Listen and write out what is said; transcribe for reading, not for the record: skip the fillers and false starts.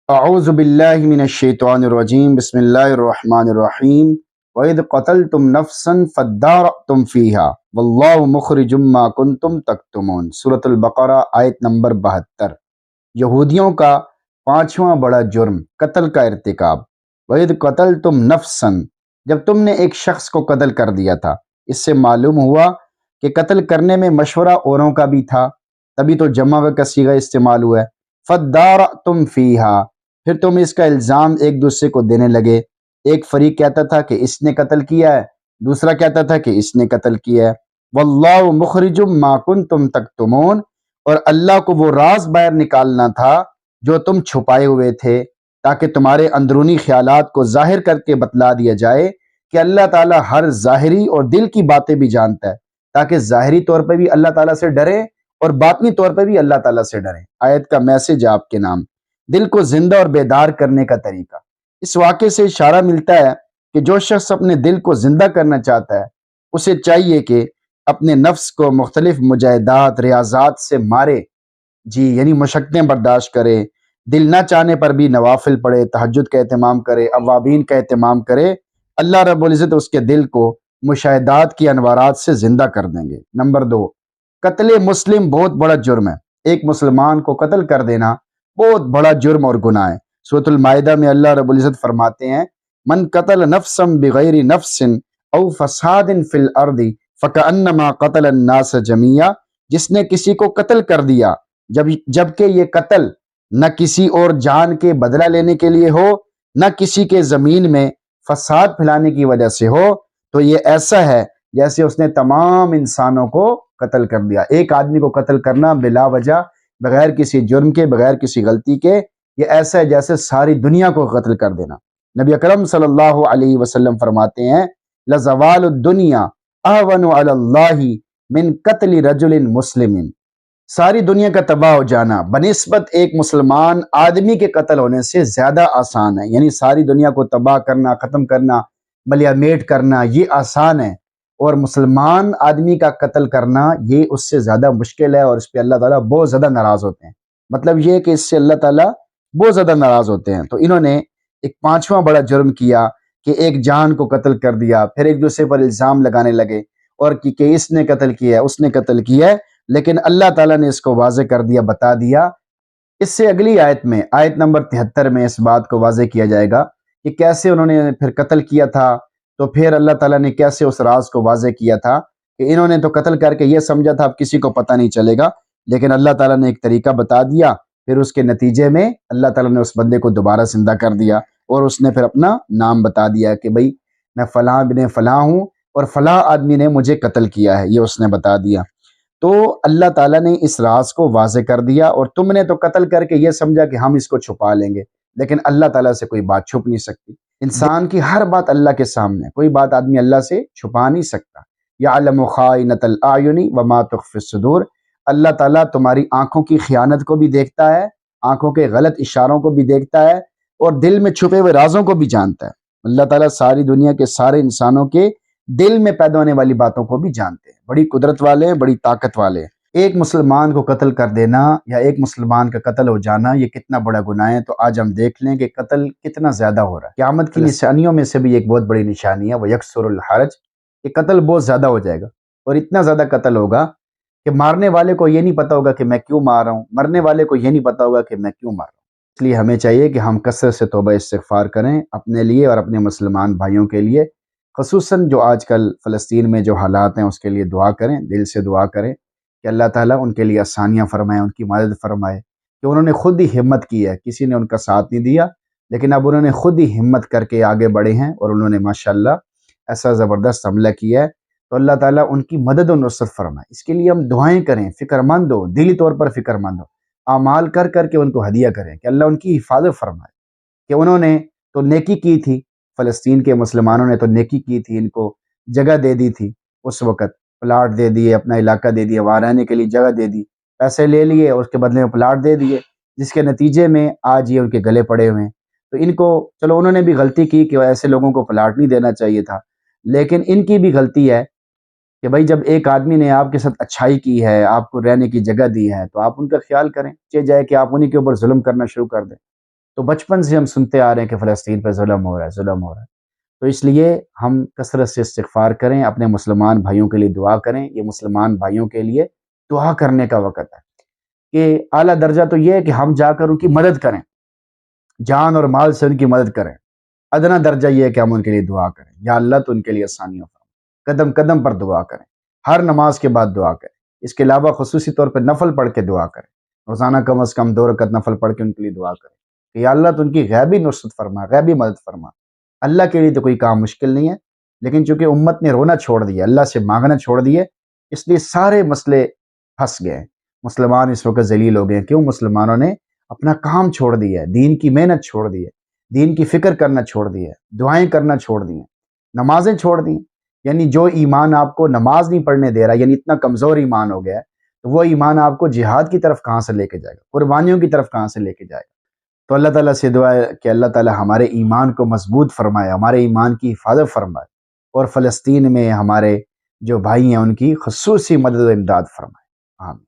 اعوذ باللہ من الشیطان الرجیم بسم اللہ الرحمن الرحیم وَإِذْ قَتَلْتُمْ نَفْسًا فَادَّارَأْتُمْ فِيهَا وَاللَّهُ مُخْرِجٌ مَّا كُنتُمْ تَكْتُمُونَ سورۃ البقرہ آیت نمبر 72۔ یہودیوں کا پانچواں بڑا جرم قتل کا ارتکاب۔ وَإِذْ قَتَلْتُمْ نَفْسًا، جب تم نے ایک شخص کو قتل کر دیا تھا۔ اس سے معلوم ہوا کہ قتل کرنے میں مشورہ اوروں کا بھی تھا، تبھی تو جمع کا صیغہ استعمال ہوا ہے۔ فَادَّارَأْتُمْ فِيهَا، پھر تم اس کا الزام ایک دوسرے کو دینے لگے۔ ایک فریق کہتا تھا کہ اس نے قتل کیا ہے، دوسرا کہتا تھا کہ اس نے قتل کیا ہے۔ واللہ مخرج ما کنتم تکتمون، اور اللہ کو وہ راز باہر نکالنا تھا جو تم چھپائے ہوئے تھے، تاکہ تمہارے اندرونی خیالات کو ظاہر کر کے بتلا دیا جائے کہ اللہ تعالیٰ ہر ظاہری اور دل کی باتیں بھی جانتا ہے، تاکہ ظاہری طور پہ بھی اللہ تعالیٰ سے ڈریں اور باطنی طور پہ بھی اللہ تعالیٰ سے ڈریں۔ آیت کا میسج آپ کے نام، دل کو زندہ اور بیدار کرنے کا طریقہ۔ اس واقعے سے اشارہ ملتا ہے کہ جو شخص اپنے دل کو زندہ کرنا چاہتا ہے، اسے چاہیے کہ اپنے نفس کو مختلف مجاہدات، ریاضات سے مارے، یعنی مشقتیں برداشت کرے، دل نہ چاہنے پر بھی نوافل پڑھے، تہجد کا اہتمام کرے، اوابین کا اہتمام کرے۔ اللہ رب العزت اس کے دل کو مشاہدات کی انوارات سے زندہ کر دیں گے۔ نمبر 2، قتل مسلم بہت بڑا جرم ہے۔ ایک مسلمان کو قتل کر دینا بہت بڑا جرم اور گناہ ہے۔ سورۃ المائدہ میں اللہ رب العزت فرماتے ہیں، من قتل نفسا بغیر نفس او فساد فی الارض فکأنما قتل الناس جميعا، جس نے کسی کو قتل کر دیا جبکہ یہ قتل نہ کسی اور جان کے بدلہ لینے کے لیے ہو، نہ کسی کے زمین میں فساد پھیلانے کی وجہ سے ہو، تو یہ ایسا ہے جیسے اس نے تمام انسانوں کو قتل کر دیا۔ ایک آدمی کو قتل کرنا بلا وجہ، بغیر کسی جرم کے، بغیر کسی غلطی کے، یہ ایسا ہے جیسے ساری دنیا کو قتل کر دینا۔ نبی اکرم صلی اللہ علیہ وسلم فرماتے ہیں، لزوال الدنیا اہون علی اللہ من قتل رجل مسلم، ساری دنیا کا تباہ ہو جانا بنسبت ایک مسلمان آدمی کے قتل ہونے سے زیادہ آسان ہے۔ یعنی ساری دنیا کو تباہ کرنا، ختم کرنا، ملیا میٹ کرنا، یہ آسان ہے، اور مسلمان آدمی کا قتل کرنا یہ اس سے زیادہ مشکل ہے، اور اس پہ اللہ تعالیٰ بہت زیادہ ناراض ہوتے ہیں۔ مطلب یہ ہے کہ اس سے اللہ تعالیٰ بہت زیادہ ناراض ہوتے ہیں۔ تو انہوں نے ایک پانچواں بڑا جرم کیا کہ ایک جان کو قتل کر دیا، پھر ایک دوسرے پر الزام لگانے لگے اور کہ اس نے قتل کیا ہے، اس نے قتل کیا ہے، لیکن اللہ تعالیٰ نے اس کو واضح کر دیا، بتا دیا۔ اس سے اگلی آیت میں، آیت نمبر 73 میں اس بات کو واضح کیا جائے گا کہ کیسے انہوں نے پھر قتل کیا تھا، تو پھر اللہ تعالیٰ نے کیسے اس راز کو واضح کیا تھا کہ انہوں نے تو قتل کر کے یہ سمجھا تھا اب کسی کو پتہ نہیں چلے گا، لیکن اللہ تعالیٰ نے ایک طریقہ بتا دیا، پھر اس کے نتیجے میں اللہ تعالیٰ نے اس بندے کو دوبارہ زندہ کر دیا، اور اس نے پھر اپنا نام بتا دیا کہ بھئی میں فلاں بن فلاں ہوں اور فلاں آدمی نے مجھے قتل کیا ہے، یہ اس نے بتا دیا۔ تو اللہ تعالیٰ نے اس راز کو واضح کر دیا، اور تم نے تو قتل کر کے یہ سمجھا کہ ہم اس کو چھپا لیں گے، لیکن اللہ تعالیٰ سے کوئی بات چھپ نہیں سکتی۔ انسان کی ہر بات اللہ کے سامنے، کوئی بات آدمی اللہ سے چھپا نہیں سکتا۔ یعلم خائنۃ الاعین وما تخفی الصدور، اللہ تعالیٰ تمہاری آنکھوں کی خیانت کو بھی دیکھتا ہے، آنکھوں کے غلط اشاروں کو بھی دیکھتا ہے، اور دل میں چھپے ہوئے رازوں کو بھی جانتا ہے۔ اللہ تعالیٰ ساری دنیا کے سارے انسانوں کے دل میں پیدا ہونے والی باتوں کو بھی جانتے ہیں، بڑی قدرت والے ہیں، بڑی طاقت والے ہیں۔ ایک مسلمان کو قتل کر دینا یا ایک مسلمان کا قتل ہو جانا یہ کتنا بڑا گناہ ہے، تو آج ہم دیکھ لیں کہ قتل کتنا زیادہ ہو رہا ہے۔ قیامت کی نشانیوں میں سے بھی ایک بہت بڑی نشانی ہے وہ یکسر الحرج، کہ قتل بہت زیادہ ہو جائے گا، اور اتنا زیادہ قتل ہوگا کہ مارنے والے کو یہ نہیں پتا ہوگا کہ میں کیوں مار رہا ہوں، مرنے والے کو یہ نہیں پتا ہوگا کہ میں کیوں مار رہا ہوں۔ اس لیے ہمیں چاہیے کہ ہم کثرت سے توبہ استغفار کریں اپنے لیے اور اپنے مسلمان بھائیوں کے لیے، خصوصاً جو آج کل فلسطین میں جو حالات ہیں اس کے لیے دعا کریں، دل سے دعا کریں کہ اللہ تعالیٰ ان کے لیے آسانیاں فرمائے، ان کی مدد فرمائے، کہ انہوں نے خود ہی ہمت کی ہے، کسی نے ان کا ساتھ نہیں دیا، لیکن اب انہوں نے خود ہی ہمت کر کے آگے بڑھے ہیں، اور انہوں نے ماشاءاللہ ایسا زبردست حملہ کیا ہے، تو اللہ تعالیٰ ان کی مدد و نصرت فرمائے۔ اس کے لیے ہم دعائیں کریں، فکر مند ہو، دلی طور پر فکر مند ہو، اعمال کر کر کے ان کو ہدیہ کریں کہ اللہ ان کی حفاظت فرمائے، کہ انہوں نے تو نیکی کی تھی، فلسطین کے مسلمانوں نے تو نیکی کی تھی، ان کو جگہ دے دی تھی، اس وقت پلاٹ دے دیے، اپنا علاقہ دے دیا، وہاں رہنے کے لیے جگہ دے دی، پیسے لے لیے اور اس کے بدلے میں پلاٹ دے دیے، جس کے نتیجے میں آج یہ ان کے گلے پڑے ہوئے ہیں۔ تو ان کو چلو انہوں نے بھی غلطی کی کہ ایسے لوگوں کو پلاٹ نہیں دینا چاہیے تھا، لیکن ان کی بھی غلطی ہے کہ بھائی جب ایک آدمی نے آپ کے ساتھ اچھائی کی ہے، آپ کو رہنے کی جگہ دی ہے، تو آپ ان کا خیال کریں، چاہے جائے کہ آپ انہی کے اوپر ظلم کرنا شروع کر دیں۔ تو بچپن سے ہم سنتے آ رہے ہیں کہ فلسطین پہ ظلم ہو رہا ہے، ظلم ہو رہا ہے۔ تو اس لیے ہم کثرت سے استغفار کریں، اپنے مسلمان بھائیوں کے لیے دعا کریں۔ یہ مسلمان بھائیوں کے لیے دعا کرنے کا وقت ہے کہ اعلیٰ درجہ تو یہ ہے کہ ہم جا کر ان کی مدد کریں، جان اور مال سے ان کی مدد کریں۔ ادنا درجہ یہ ہے کہ ہم ان کے لیے دعا کریں، یا اللہ تو ان کے لیے آسانیاں فرما، قدم قدم پر دعا کریں، ہر نماز کے بعد دعا کریں۔ اس کے علاوہ خصوصی طور پہ نفل پڑھ کے دعا کریں، روزانہ کم از کم 2 رکعت نفل پڑھ کے ان کے لیے دعا کریں کہ یا اللہ تو ان کی غیبی نصرت فرما، غیبی مدد فرما۔ اللہ کے لیے تو کوئی کام مشکل نہیں ہے، لیکن چونکہ امت نے رونا چھوڑ دیا، اللہ سے مانگنا چھوڑ دیے، اس لیے سارے مسئلے پھنس گئے۔ مسلمان اس وقت ذلیل ہو گئے، کیوں؟ مسلمانوں نے اپنا کام چھوڑ دیا ہے، دین کی محنت چھوڑ دی ہے، دین کی فکر کرنا چھوڑ دی ہے، دعائیں کرنا چھوڑ دی ہیں، نمازیں چھوڑ دی ہیں۔ یعنی جو ایمان آپ کو نماز نہیں پڑھنے دے رہا، یعنی اتنا کمزور ایمان ہو گیا ہے، تو وہ ایمان آپ کو جہاد کی طرف کہاں سے لے کے جائے گا، قربانیوں کی طرف کہاں سے لے کے جائے گا؟ تو اللہ تعالیٰ سے دعا ہے کہ اللہ تعالیٰ ہمارے ایمان کو مضبوط فرمائے، ہمارے ایمان کی حفاظت فرمائے، اور فلسطین میں ہمارے جو بھائی ہیں ان کی خصوصی مدد و امداد فرمائے۔ آمین۔